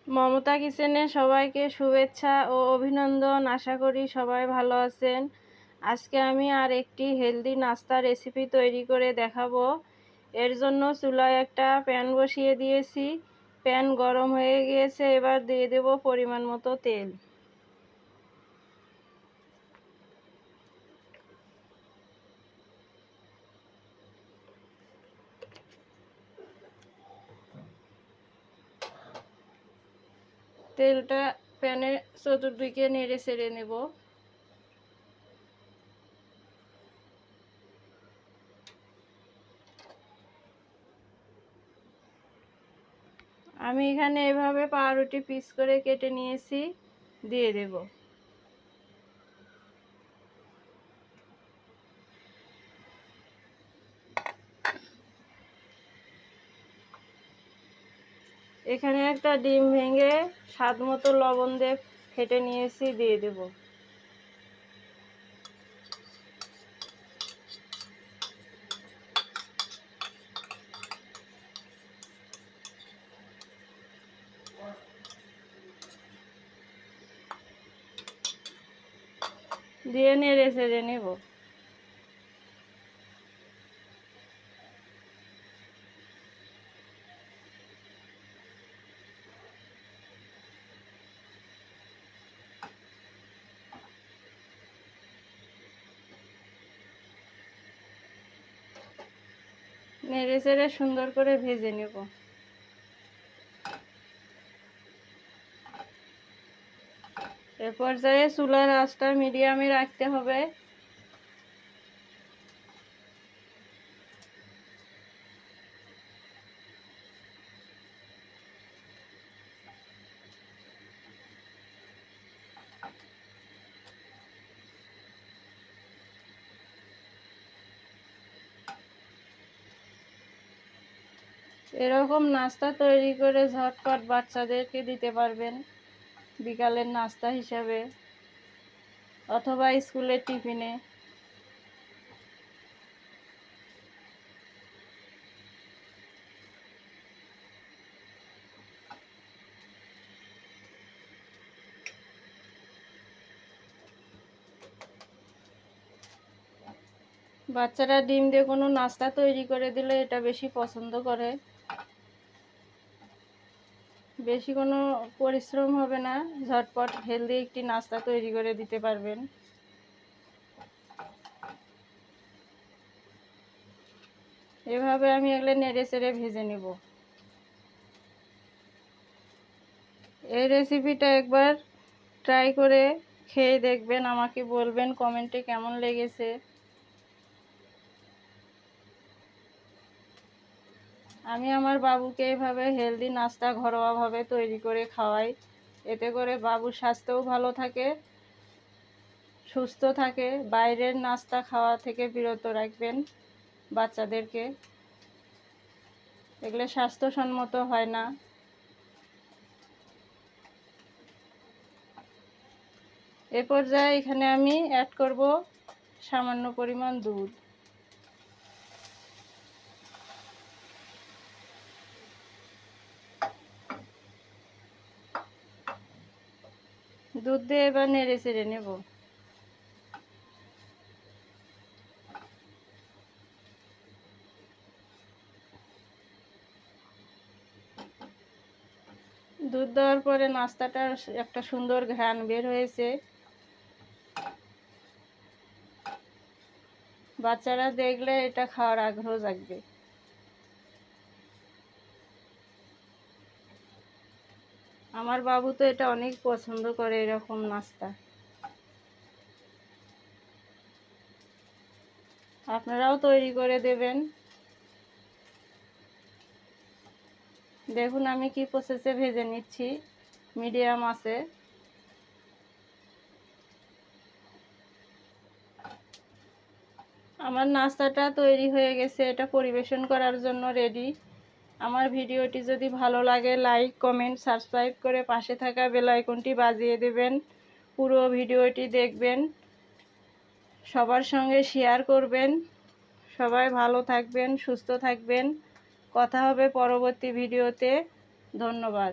মমতা কিচেনে সবাইকে শুভেচ্ছা ও অভিনন্দন। আশা করি সবাই ভালো আছেন। আজকে আমি আর একটি হেলদি নাস্তা রেসিপি তৈরি করে দেখাবো। এর জন্য চুলায় একটা প্যান বসিয়ে দিয়েছি। প্যান গরম হয়ে গিয়েছে, এবার দিয়ে দেব পরিমাণ মতো তেল। তেলটা প্যানের চতুর্দিকে নেড়ে চেড়ে নেব। আমি এখানে এভাবে পাউরুটি পিস করে কেটে নিয়েছি, দিয়ে দেব। এখানে একটা ডিম ভেঙে স্বাদ মতো লবণ দিয়ে ফেটে নিয়েছি, দিয়ে দেব। দিয়ে নেড়ে চেড়ে নেব। নেড়ে চেড়ে সুন্দর করে ভেজে নেব। এ পর্যায়ে চুলার আঁচটা মিডিয়ামে রাখতে হবে। এরকম নাস্তা তৈরি করে ঝটপট বাচ্চাদেরকে দিতে পারবেন বিকালের নাস্তা হিসাবে অথবা স্কুলের টিফিনে। বাচ্চারা ডিম দিয়ে কোনো নাস্তা তৈরি করে দিলে এটা বেশি পছন্দ করে। বেশি কোনো পরিশ্রম হবে না, ঝটপট হেলদি একটি নাস্তা তৈরি করে দিতে পারবেন। এভাবে আমি এগুলো নেড়ে চেড়ে ভেজে নেব। এই রেসিপিটা একবার ট্রাই করে খেয়ে দেখবেন, আমাকে বলবেন কমেন্টে কেমন লেগেছে। আমি আমার বাবুকে এভাবে হেলদি নাস্তা ঘরোয়াভাবে তৈরি করে খাওয়াই। এতে করে বাবুর স্বাস্থ্যও ভালো থাকে, সুস্থ থাকে। বাইরের নাস্তা খাওয়া থেকে বিরত রাখবেন বাচ্চাদেরকে, এগুলো স্বাস্থ্যসম্মত হয় না। এ পর্যায়ে এখানে আমি অ্যাড করব সামান্য পরিমাণ দুধ। দুধ দিয়ে এবার নেড়ে চেড়ে নেব। দুধ দেওয়ার পরে নাস্তাটার একটা সুন্দর ঘ্রাণ বের হয়েছে। বাচ্চারা দেখলে এটা খাওয়ার আগ্রহ জাগবে। আমার বাবু তো এটা অনেক পছন্দ করে এরকম নাস্তা। আপনারাও তৈরি করে দেবেন। দেখুন আমি কি প্রসেসে ভেজে নিচ্ছি, মিডিয়াম আছে। আমার নাস্তাটা তৈরি হয়ে গেছে, এটা পরিবেশন করার জন্য রেডি। আমার ভিডিওটি যদি ভালো লাগে লাইক, কমেন্ট, সাবস্ক্রাইব করে পাশে থাকা বেল আইকনটি বাজিয়ে দেবেন। পুরো ভিডিওটি দেখবেন, সবার সঙ্গে শেয়ার করবেন। সবাই ভালো থাকবেন, সুস্থ থাকবেন। কথা হবে পরবর্তী ভিডিওতে। ধন্যবাদ।